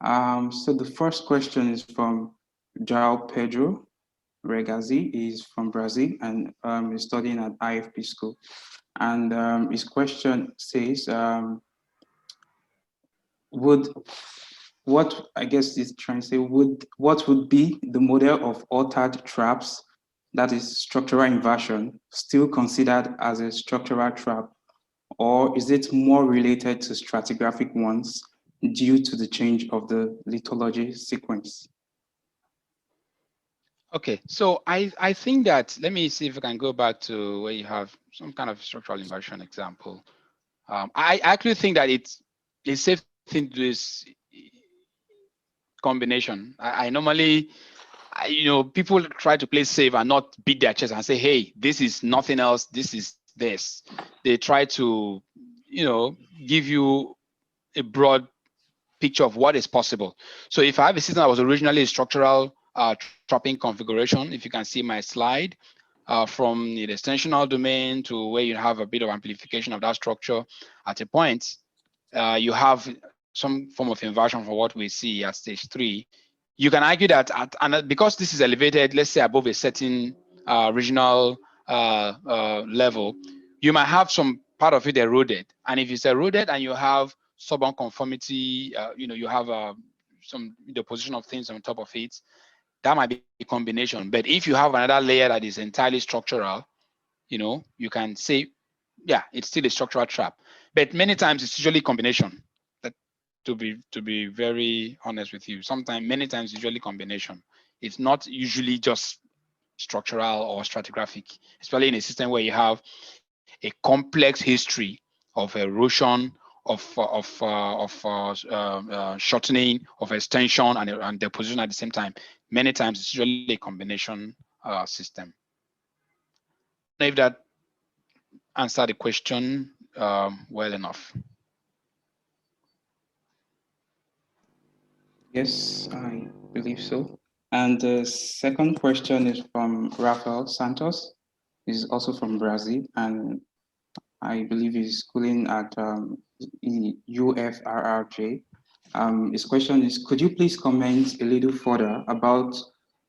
So the first question is from João Pedro Regazi. He's from Brazil and is studying at IFP school. And his question says, what I guess is trying to say, what would be the model of altered traps, that is structural inversion, still considered as a structural trap, or is it more related to stratigraphic ones due to the change of the lithology sequence? Okay, so I think that, let me see if I can go back to where you have some kind of structural inversion example. I actually think that it's a safe thing to do is combination. I normally, people try to play safe and not beat their chest and say, hey, this is nothing else, this is this. They try to, give you a broad picture of what is possible. So if I have a system that was originally a structural trapping configuration, if you can see my slide, from the extensional domain to where you have a bit of amplification of that structure, at a point, you have some form of inversion for what we see at stage 3. You can argue that because this is elevated, let's say above a certain regional level, you might have some part of it eroded. And if it's eroded and you have subunconformity, you have some deposition of things on top of it, that might be a combination. But if you have another layer that is entirely structural, you can say, yeah, it's still a structural trap. But many times it's usually combination. To be very honest with you, many times it's usually combination. It's not usually just structural or stratigraphic, especially in a system where you have a complex history of erosion, of shortening, of extension, and deposition at the same time. Many times it's usually a combination system. I don't know if that answered the question well enough. Yes, I believe so. And the second question is from Rafael Santos. He's also from Brazil, and I believe he's schooling at UFRRJ. His question is, could you please comment a little further about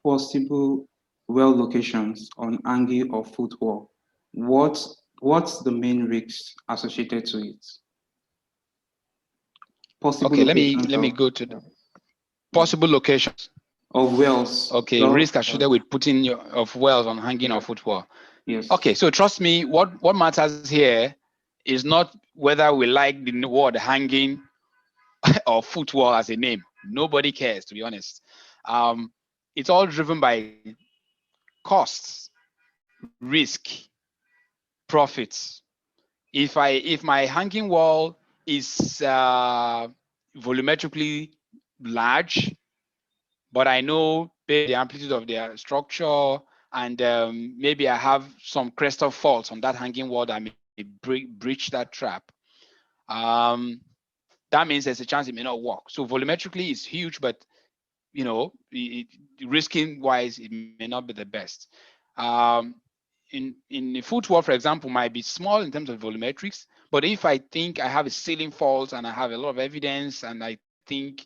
possible well locations on hanging or footwall? What's the main risks associated to it? Possible okay, let me go to the possible locations of wells. Okay, risk associated with putting of wells on hanging or footwall. Yes. Okay, so trust me, what matters here is not whether we like the word hanging or footwall as a name. Nobody cares, to be honest. It's all driven by costs, risk, profits. If my hanging wall is volumetrically large, but I know the amplitude of their structure, and maybe I have some crestal faults on that hanging wall that may breach that trap, that means there's a chance it may not work. So volumetrically it's huge, but risking wise, it may not be the best. In the footwall, for example, might be small in terms of volumetrics, but if I think I have a ceiling fault and I have a lot of evidence, and I think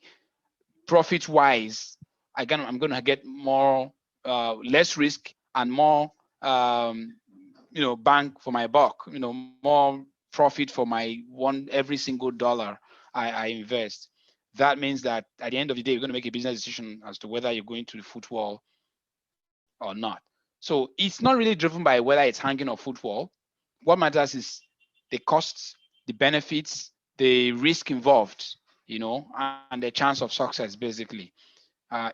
profit wise, I'm gonna get more less risk and more bang for my buck, more profit for my every single dollar I invest. That means that at the end of the day, you're going to make a business decision as to whether you're going to the footwall or not. So it's not really driven by whether it's hanging or footwall. What matters is the costs, the benefits, the risk involved, and the chance of success, basically.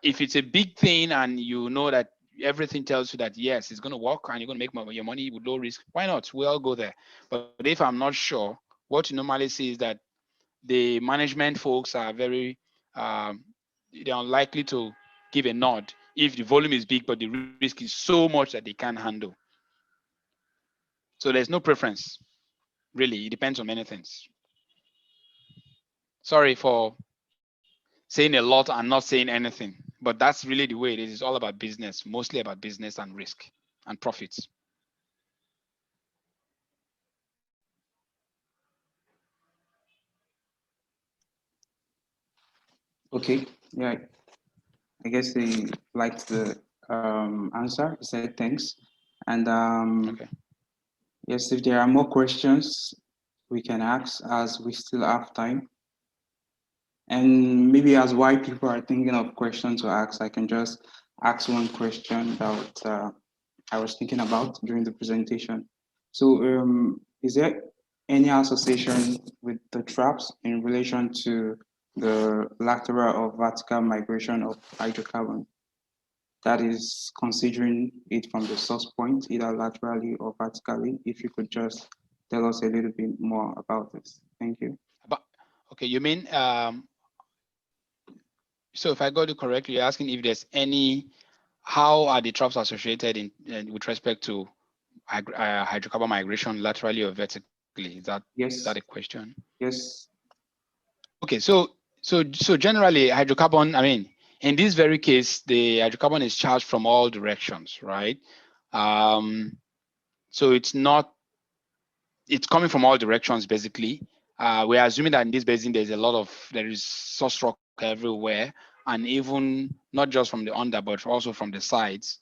If it's a big thing and you know that everything tells you that, yes, it's going to work and you're going to make your money with low risk, why not? We'll go there. But if I'm not sure, what you normally see is that the management folks are very, they're unlikely to give a nod if the volume is big, but the risk is so much that they can't handle. So there's no preference, really. It depends on many things. Sorry for saying a lot and not saying anything, but that's really the way it is. It's all about business, mostly about business and risk and profits. Okay, yeah, I guess they liked the answer. He said thanks. And Okay. yes, if there are more questions, we can ask as we still have time. And maybe as why people are thinking of questions to ask, I can just ask one question that I was thinking about during the presentation. So is there any association with the traps in relation to the lateral or vertical migration of hydrocarbon? That is considering it from the source point, either laterally or vertically. If you could just tell us a little bit more about this. Thank you. But okay, you mean so if I got it correctly, you're asking if there's any, how are the traps associated in with respect to hydrocarbon migration laterally or vertically? Is that Yes. a question? Yes. Okay, so generally hydrocarbon, I mean, in this very case, the hydrocarbon is charged from all directions, right? So it's coming from all directions basically. We're assuming that in this basin there is source rock everywhere, and even not just from the under, but also from the sides.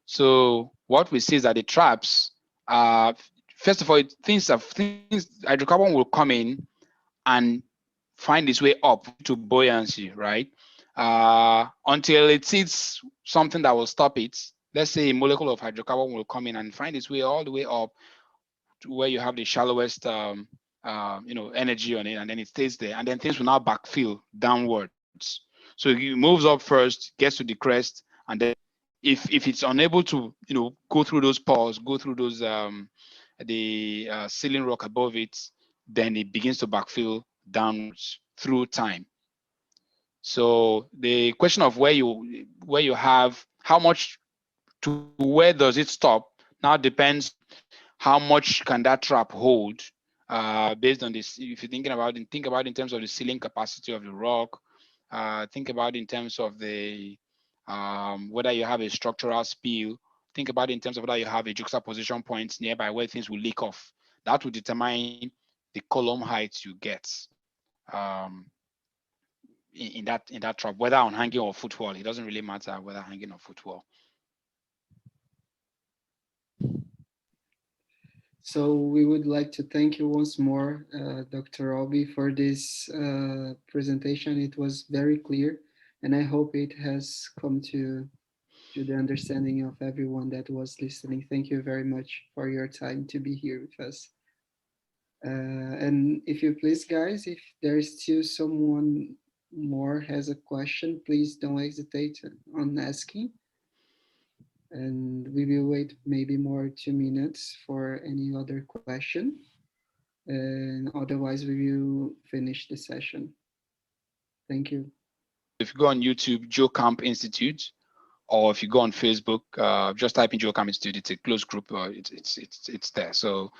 So what we see is that the traps, first of all, hydrocarbon will come in and find its way up to buoyancy, right? Until it sees something that will stop it. Let's say a molecule of hydrocarbon will come in and find its way all the way up to where you have the shallowest energy on it, and then it stays there, and then things will now backfill downwards. So it moves up first, gets to the crest, and then if it's unable to go through those pores, go through those the sealing rock above it, then it begins to backfill downwards through time. So the question of where you have how much to where does it stop now depends how much can that trap hold based on this. If you're thinking about it, think about it in terms of the sealing capacity of the rock. Think about it in terms of the whether you have a structural spill. Think about it in terms of whether you have a juxtaposition points nearby where things will leak off. That will determine the column height you get um, in that trap, whether on hanging or footwall. It doesn't really matter whether hanging or footwall. So we would like to thank you once more, Dr. Obi, for this presentation. It was very clear, and I hope it has come to the understanding of everyone that was listening. Thank you very much for your time to be here with us. And if you please, guys, if there is still someone more has a question, please don't hesitate on asking. And we will wait maybe more 2 minutes for any other question. And otherwise, we will finish the session. Thank you. If you go on YouTube, GEOCAMP Institute, or if you go on Facebook, just type in GEOCAMP Institute. It's a closed group. It's there. So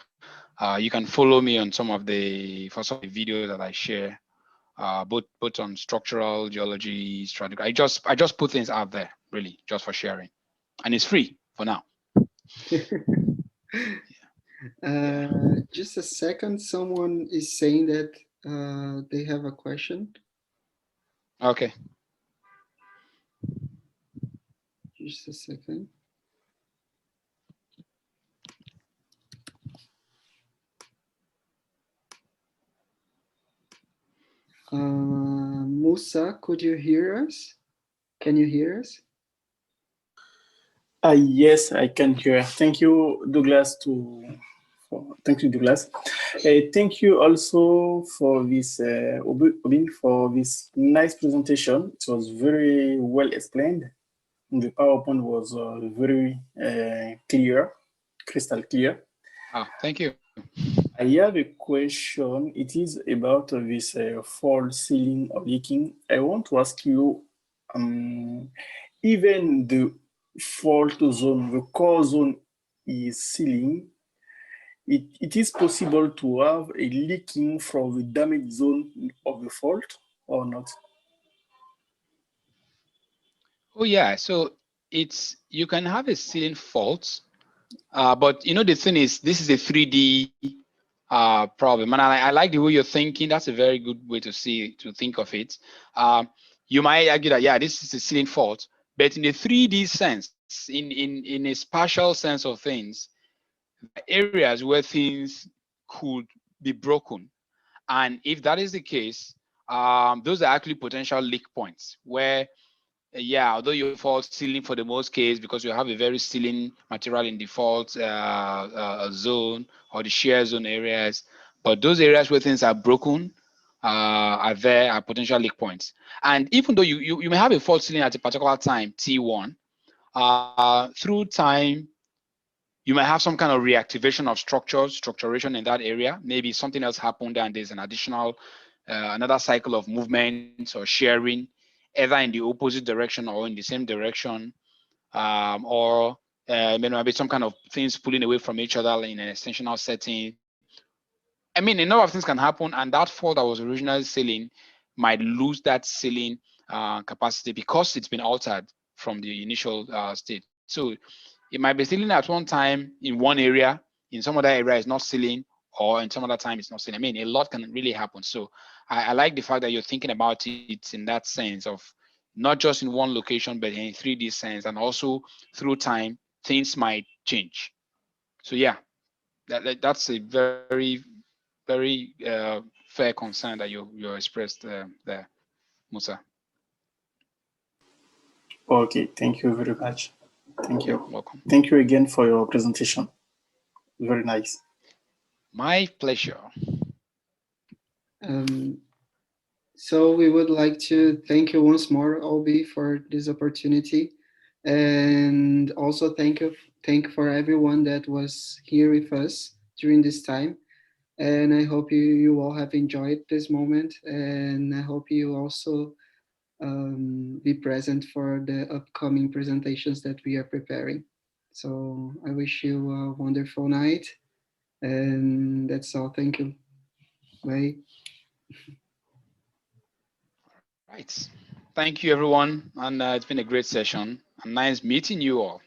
you can follow me on some of the videos that I share, both on structural geology, strategy. I just put things out there really just for sharing, and it's free for now. Just a second. Someone is saying that they have a question. Okay. Just a second. Musa, could you hear us? Can you hear us? Yes, I can hear. Thank you, Douglas. Thank you, Douglas. Thank you also for this, Obin, for this nice presentation. It was very well explained. The PowerPoint was very clear, crystal clear. Thank you. I have a question. It is about this fault, sealing, or leaking. I want to ask you, even the fault zone, the core zone is sealing, it is possible to have a leaking from the damaged zone of the fault or not? Oh yeah, so you can have a sealing fault, but the thing is, this is a 3D problem, and I like the way you're thinking. That's a very good way to think of it. you might argue that, yeah, this is a sealing fault, but in a 3D sense, in a spatial sense of things, areas where things could be broken. And if that is the case, those are actually potential leak points where, yeah, although you fault sealing for the most case because you have a very sealing material in default zone or the shear zone areas, but those areas where things are broken are potential leak points. And even though you may have a fault sealing at a particular time, T1, through time, you might have some kind of reactivation of structuration in that area. Maybe something else happened and there's an additional, another cycle of movement or sharing, either in the opposite direction or in the same direction, or maybe some kind of things pulling away from each other in an extensional setting. I mean, a number of things can happen, and that fault that was originally sealing might lose that sealing capacity because it's been altered from the initial state. So it might be sealing at one time in one area, in some other area it's not sealing, or in some other time it's not sealing. I mean, a lot can really happen. So I like the fact that you're thinking about it in that sense of not just in one location, but in 3D sense, and also through time, things might change. So yeah, that's a very, very fair concern that you expressed there, Musa. Okay, thank you very much. Thank you. You're welcome. Thank you again for your presentation. Very nice. My pleasure. So we would like to thank you once more, Obi, for this opportunity, and also thank for everyone that was here with us during this time. And I hope you all have enjoyed this moment, and I hope you also be present for the upcoming presentations that we are preparing. So I wish you a wonderful night, and that's all. Thank you. Bye. Right. Thank you, everyone. And it's been a great session. And nice meeting you all.